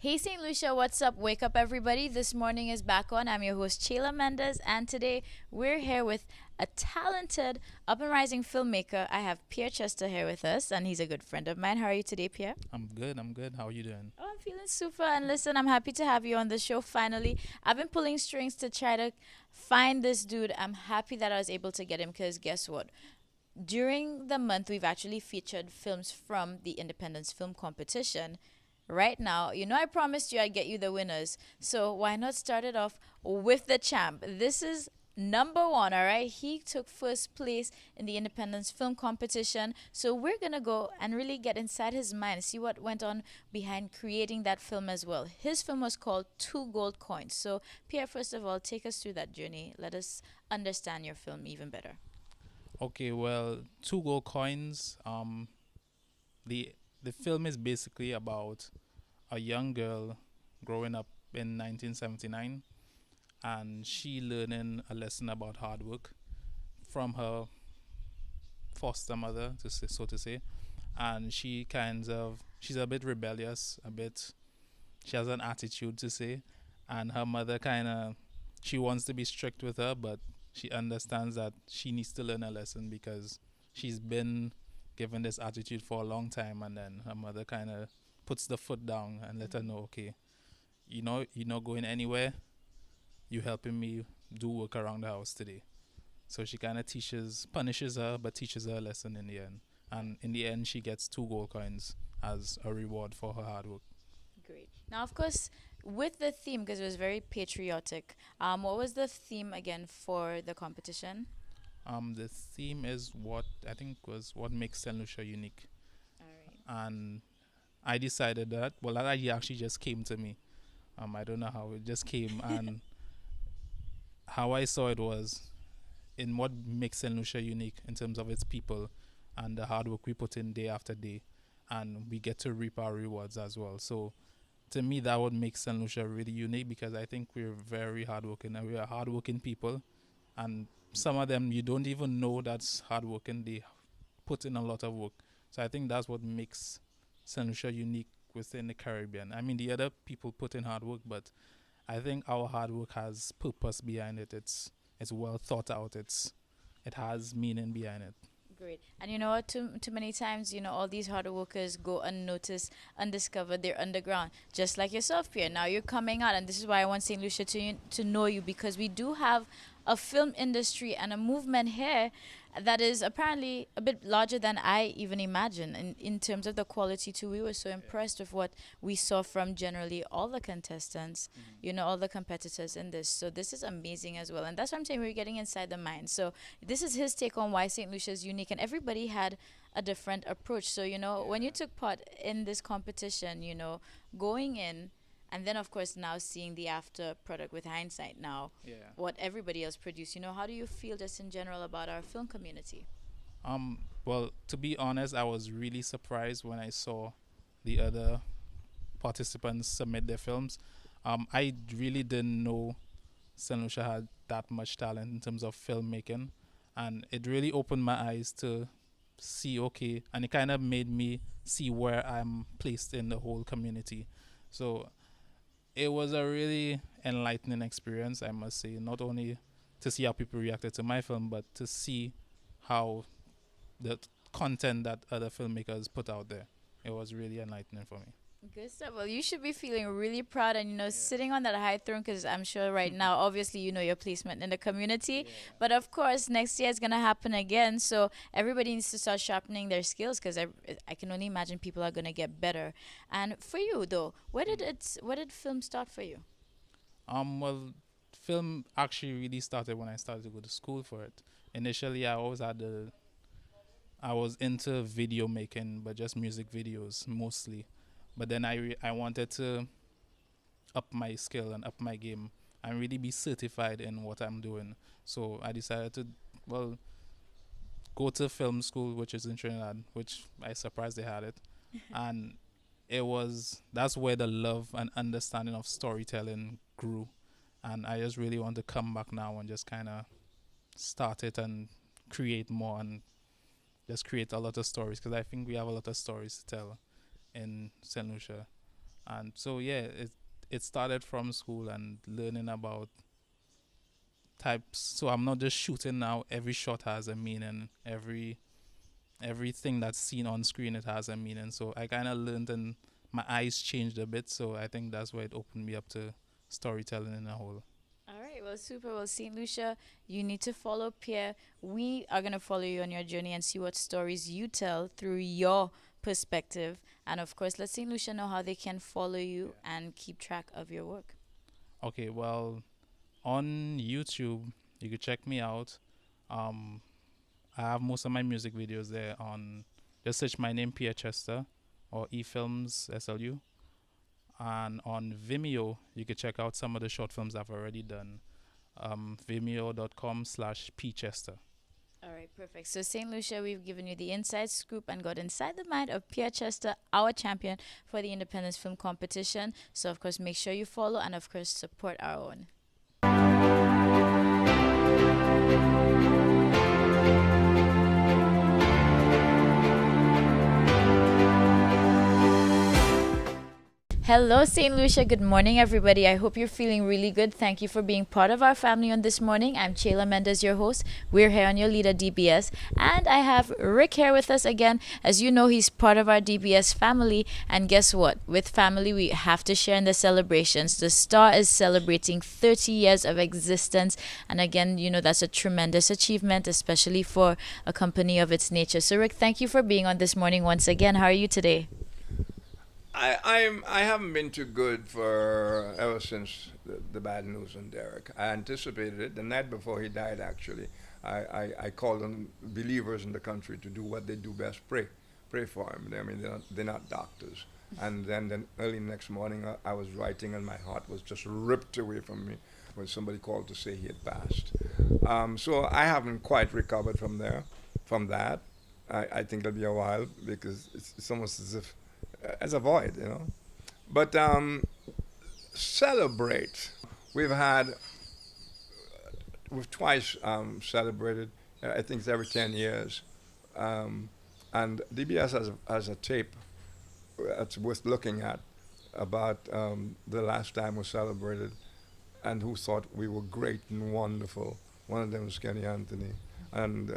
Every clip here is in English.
Hey St. Lucia, what's up? Wake up, everybody. This morning is back on. I'm your host, Chayla Mendez, and today we're here with a talented up and rising filmmaker. I have Pierre Chester here with us, and he's a good friend of mine. How are you today, Pierre? I'm good. I'm good. How are you doing? Oh, I'm feeling super. And listen, I'm happy to have you on the show finally. I've been pulling strings to try to find this dude. I'm happy that I was able to get him because guess what? During the month, we've actually featured films from the Independence Film Competition. Right now, I promised you I'd get you the winners. So why not start it off with the champ? This is number one, all right? He took first place in the Independence Film Competition. So we're going to go and really get inside his mind, see what went on behind creating that film as well. His film was called Two Gold Coins. So, Pierre, first of all, take us through that journey. Let us understand your film even better. Okay, well, Two Gold Coins. The the film is basically about a young girl growing up in 1979, and she learning a lesson about hard work from her foster mother, to say, so to say. And she's a bit rebellious, a bit. She has an attitude to say, and her mother she wants to be strict with her, but she understands that she needs to learn a lesson because she's been given this attitude for a long time, and then her mother kind of puts the foot down and let her know, okay, you're not going anywhere. You helping me do work around the house today. So she kind of punishes her, but teaches her a lesson in the end. And in the end, she gets two gold coins as a reward for her hard work. Great. Now, of course, with the theme, because it was very patriotic, what was the theme again for the competition? The theme is what I think was what makes Saint Lucia unique, All right. and I decided that. Well, that idea actually just came to me. I don't know how it just came, and how I saw it was in what makes Saint Lucia unique in terms of its people and the hard work we put in day after day, and we get to reap our rewards as well. So to me, that would make Saint Lucia really unique because I think we're very hardworking and we are hardworking people, and some of them you don't even know that's hardworking. They put in a lot of work. So I think that's what makes Saint Lucia unique within the Caribbean. I mean, the other people put in hard work, but I think our hard work has purpose behind it. It's well thought out. It has meaning behind it. Great. And you know what? Too many times, all these hard workers go unnoticed, undiscovered. They're underground, just like yourself, Pierre. Now you're coming out, and this is why I want Saint Lucia to know you because we do have a film industry and a movement here that is apparently a bit larger than I even imagined. In terms of the quality too, we were so impressed with what we saw from generally all the contestants, all the competitors in this. So this is amazing as well, and that's what I'm saying. We're getting inside the mind. So this is his take on why St. Lucia is unique, and everybody had a different approach. So, when you took part in this competition, going in, and then of course now seeing the after product with hindsight now, Yeah. what everybody else produced, how do you feel just in general about our film community? Well, to be honest, I was really surprised when I saw the other participants submit their films. I really didn't know Saint Lucia had that much talent in terms of filmmaking, and it really opened my eyes to see, okay, and it kind of made me see where I'm placed in the whole community. So it was a really enlightening experience, I must say. Not only to see how people reacted to my film, but to see how the content that other filmmakers put out there. It was really enlightening for me. Good stuff. Well, you should be feeling really proud and, Yeah. sitting on that high throne because I'm sure right now, obviously, you know your placement in the community. Yeah. But of course, next year it's going to happen again. So everybody needs to start sharpening their skills because I can only imagine people are going to get better. And for you, though, where did film start for you? Well, film actually really started when I started to go to school for it. Initially, I was into video making, but just music videos mostly. But then I wanted to up my skill and up my game and really be certified in what I'm doing. So I decided to, well, go to film school, which is in Trinidad, which I surprised they had it. And that's where the love and understanding of storytelling grew. And I just really want to come back now and just kind of start it and create more and just create a lot of stories because I think we have a lot of stories to tell in St. Lucia. And so yeah, it started from school and learning about types. So I'm not just shooting now. Every shot has a meaning. Everything that's seen on screen, it has a meaning. So I kind of learned, and my eyes changed a bit. So I think that's why it opened me up to storytelling in a whole. All right, well, super. Well, St. Lucia, you need to follow Pierre. We are going to follow you on your journey and see what stories you tell through your perspective. And of course, let St. Lucia know how they can follow you and keep track of your work. Okay, well, on YouTube, you could check me out. Um, I have most of my music videos there on. Just search my name, Pierre Chester, or eFilms SLU. And on Vimeo, you can check out some of the short films I've already done. Vimeo.com/pchester. All right, perfect. So, St. Lucia, we've given you the inside scoop and got inside the mind of Pierre Chester, our champion for the Independence Film Competition. So, of course, make sure you follow and, of course, support our own. Hello, St. Lucia. Good morning, everybody. I hope you're feeling really good. Thank you for being part of our family on this morning. I'm Chayla Mendez, your host. We're here on your leader, DBS. And I have Rick here with us again. As you know, he's part of our DBS family. And guess what? With family, we have to share in the celebrations. The Star is celebrating 30 years of existence. And again, you know, that's a tremendous achievement, especially for a company of its nature. So, Rick, thank you for being on this morning once again. How are you today? I haven't been too good for ever since the bad news on Derek. I anticipated it the night before he died. Actually, I called on believers in the country to do what they do best: pray for him. I mean, they're not doctors. And then early next morning, I was writing, and my heart was just ripped away from me when somebody called to say he had passed. So I haven't quite recovered from that. I think it'll be a while because it's almost as if as a void, you know. But celebrate. We've twice celebrated. I think it's every 10 years. And DBS has a tape that's worth looking at about the last time we celebrated and who thought we were great and wonderful. One of them was Kenny Anthony. And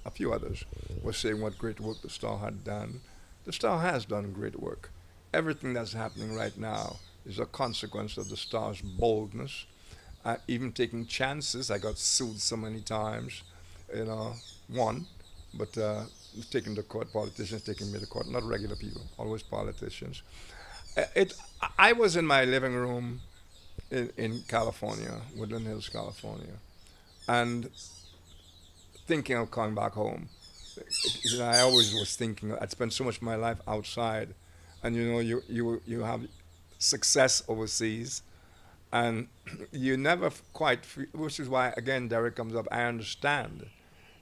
a few others were saying what great work the Star had done. The Star has done great work. Everything that's happening right now is a consequence of the Star's boldness, even taking chances. I got sued so many times, you know, won, but taking to court, politicians taking me to court, not regular people, always politicians. I was in my living room in California, Woodland Hills, California, and thinking of coming back home. You know, I always was thinking I'd spent so much of my life outside, and you know, you have success overseas, and you never quite, which is why again Derek comes up. I understand,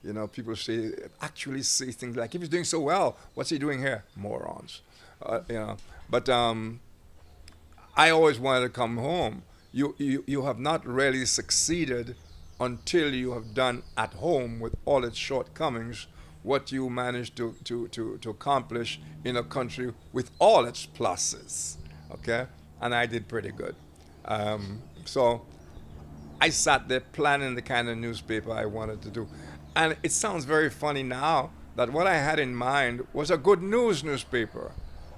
you know, people actually say things like, if he's doing so well, what's he doing here? Morons, you know. But I always wanted to come home. You have not really succeeded until you have done at home, with all its shortcomings, what you managed to accomplish in a country with all its pluses, okay? And I did pretty good. So I sat there planning the kind of newspaper I wanted to do. And it sounds very funny now that what I had in mind was a good news newspaper.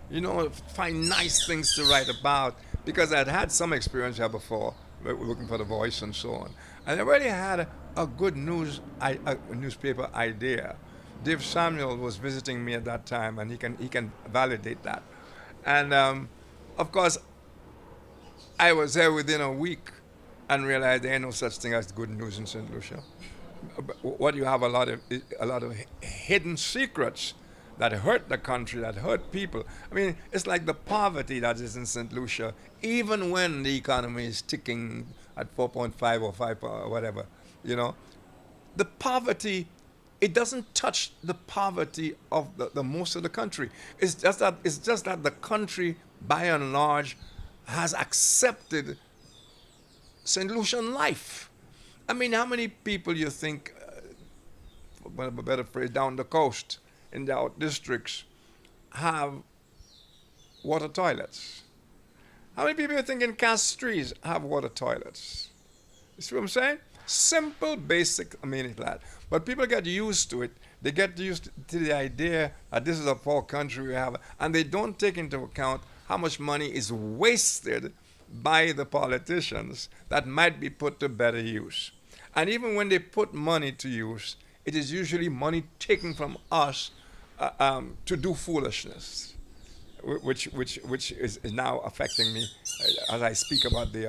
You know, find nice things to write about, because I'd had some experience here before, working for The Voice and so on. And I already had a good newspaper idea. Dave Samuel was visiting me at that time, and he can validate that. And of course, I was there within a week and realized there ain't no such thing as good news in St. Lucia. What you have a lot of hidden secrets that hurt the country, that hurt people. I mean, it's like the poverty that is in St. Lucia, even when the economy is ticking at 4.5 or 5 or whatever, you know. The poverty, it doesn't touch the poverty of the most of the country. It's just that the country, by and large, has accepted St. Lucian life. I mean, how many people you think, for a better phrase, down the coast, in the out districts, have water toilets. How many people you think in Castries have water toilets? You see what I'm saying? Simple, basic amenity like that. But people get used to it. They get used to the idea that this is a poor country we have, and they don't take into account how much money is wasted by the politicians that might be put to better use. And even when they put money to use, it is usually money taken from us to do foolishness, which is now affecting me as I speak about the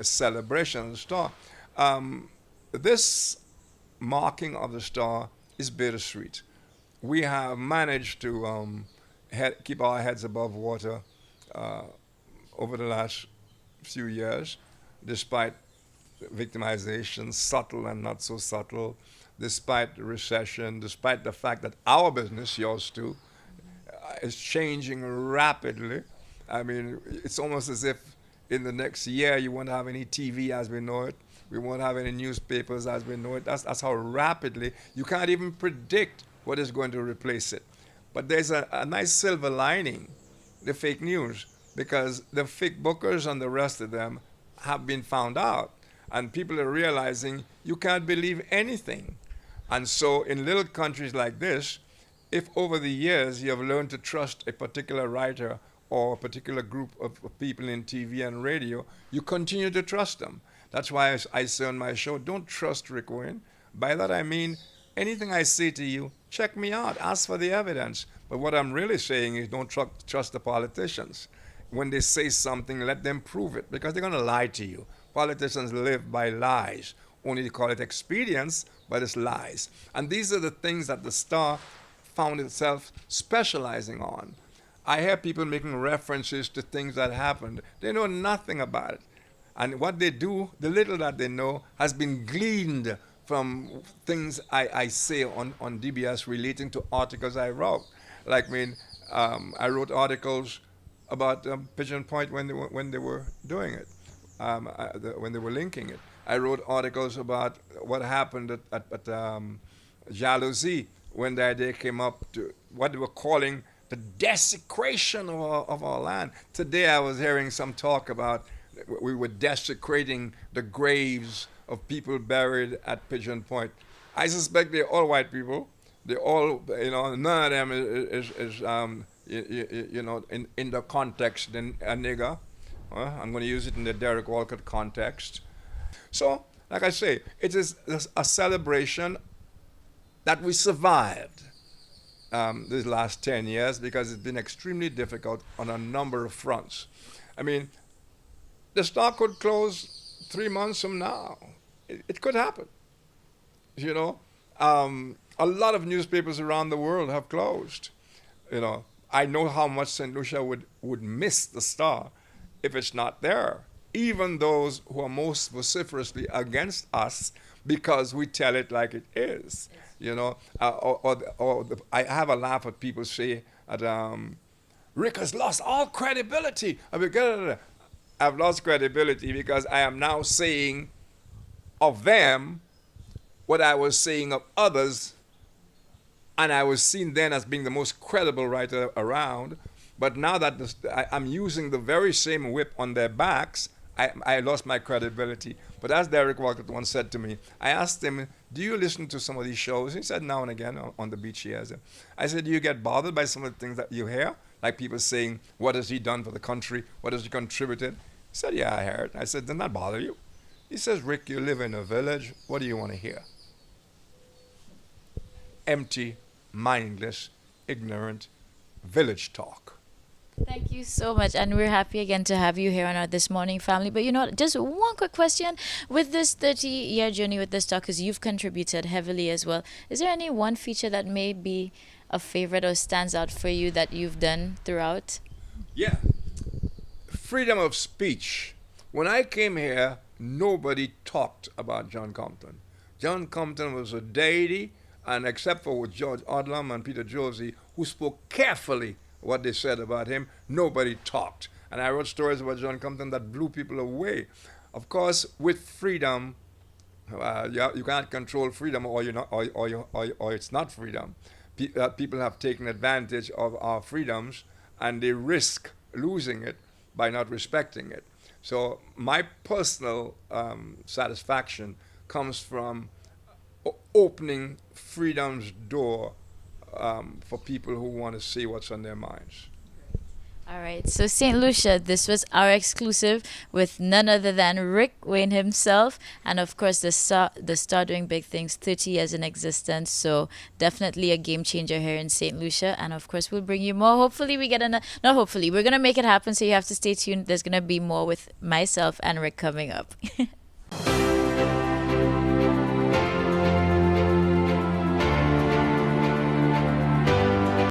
celebration of the star. This marking of the star is bittersweet. We have managed to keep our heads above water over the last few years, despite victimization, subtle and not so subtle, despite the recession, despite the fact that our business, yours too, is changing rapidly. I mean, it's almost as if in the next year you won't have any TV as we know it. We won't have any newspapers as we know it. That's how rapidly you can't even predict what is going to replace it. But there's a nice silver lining, the fake news, because the fake bookers and the rest of them have been found out. And people are realizing you can't believe anything. And so in little countries like this, if over the years you have learned to trust a particular writer or a particular group of people in TV and radio, you continue to trust them. That's why I say on my show, don't trust Rick Wayne. By that I mean, anything I say to you, check me out, ask for the evidence. But what I'm really saying is don't trust the politicians. When they say something, let them prove it, because they're going to lie to you. Politicians live by lies. Only they call it expedience, but it's lies. And these are the things that the Star found itself specializing on. I hear people making references to things that happened. They know nothing about it. And what they do, the little that they know, has been gleaned from things I say on DBS relating to articles I wrote. Like, I wrote articles about Pigeon Point when they were doing it, when they were linking it. I wrote articles about what happened at Jalousie when the idea came up to what they were calling the desecration of our land. Today I was hearing some talk about we were desecrating the graves of people buried at Pigeon Point. I suspect they're all white people. They're all, none of them is in the context than a nigger. I'm going to use it in the Derek Walcott context. So, like I say, it is a celebration that we survived these last 10 years because it's been extremely difficult on a number of fronts. I mean, the Star could close 3 months from now. It could happen. A lot of newspapers around the world have closed. I know how much St. Lucia would miss the Star if it's not there. Even those who are most vociferously against us because we tell it like it is. I have a laugh at people say that Rick has lost all credibility. I've lost credibility because I am now saying of them what I was saying of others, and I was seen then as being the most credible writer around. But now that I'm using the very same whip on their backs, I lost my credibility. But as Derek Walcott once said to me, I asked him, do you listen to some of these shows? He said, now and again on the beach here. I said, do you get bothered by some of the things that you hear? Like people saying, what has he done for the country? What has he contributed? He said, yeah, I heard. I said, doesn't that bother you? He says, Rick, you live in a village. What do you want to hear? Empty, mindless, ignorant village talk. Thank you so much, and we're happy again to have you here on our This Morning family. But just one quick question. With this 30-year journey with the Star, because you've contributed heavily as well, is there any one feature that may be a favorite or stands out for you that you've done throughout? Yeah. Freedom of speech. When I came here, nobody talked about John Compton. John Compton was a deity, and except for George Odlum and Peter Josie, who spoke carefully what they said about him, nobody talked. And I wrote stories about John Compton that blew people away. Of course, with freedom, you can't control freedom, or you're not, or it's not freedom. People have taken advantage of our freedoms, and they risk losing it by not respecting it. So my personal satisfaction comes from opening freedom's door for people who want to see what's on their minds. All right, so St. Lucia, this was our exclusive with none other than Rick Wayne himself, and of course the Star Doing Big Things, 30 years in existence. So definitely a game changer here in St. Lucia, and of course we'll bring you more. Hopefully we get not hopefully, we're gonna make it happen. So you have to stay tuned. There's gonna be more with myself and Rick coming up.